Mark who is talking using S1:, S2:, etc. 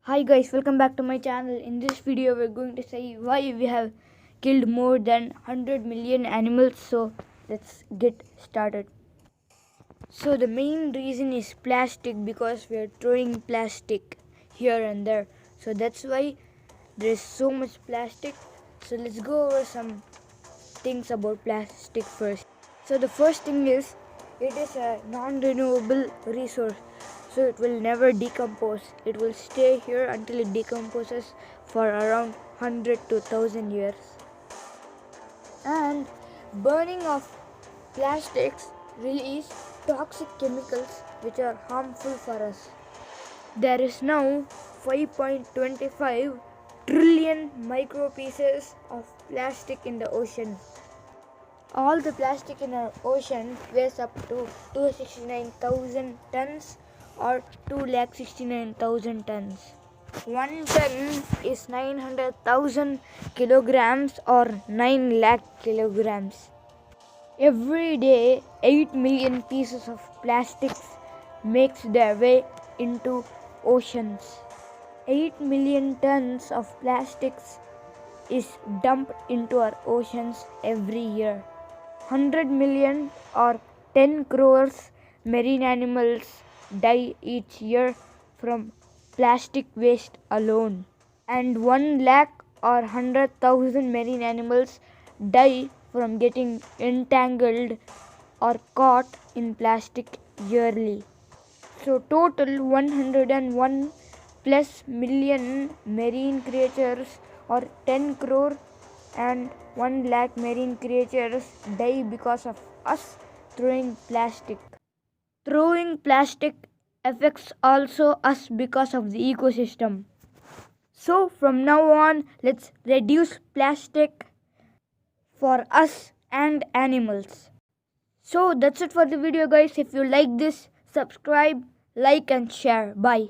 S1: Hi guys, welcome back to my channel. In this video we're going to say why we have killed more than 100 million animals. So let's get started. So the main reason is plastic, because we are throwing plastic here and there. So that's why there is so much plastic. So let's go over some things about plastic first. So the first thing is, it is a non-renewable resource. So it will never decompose. It will stay here until it decomposes for around 100 to 1000 years. And burning of plastics release toxic chemicals which are harmful for us. There is now 5.25 trillion micro pieces of plastic in the ocean. All the plastic in our ocean weighs up to 269,000 tons or 2,69,000 tons. 1 ton is 900,000 kilograms or 9 lakh kilograms. Every day 8 million pieces of plastics makes their way into oceans. 8 million tons of plastics is dumped into our oceans every year. 100 million or 10 crores marine animals die each year from plastic waste alone, and 1 lakh or 100,000 marine animals die from getting entangled or caught in plastic yearly. So total 101 plus million marine creatures or 10 crore and 1 lakh marine creatures die because of us throwing plastic. Throwing plastic affects also us because of the ecosystem. So from now on, let's reduce plastic for us and animals. So that's it for the video guys. If you like this, subscribe, like and share. Bye.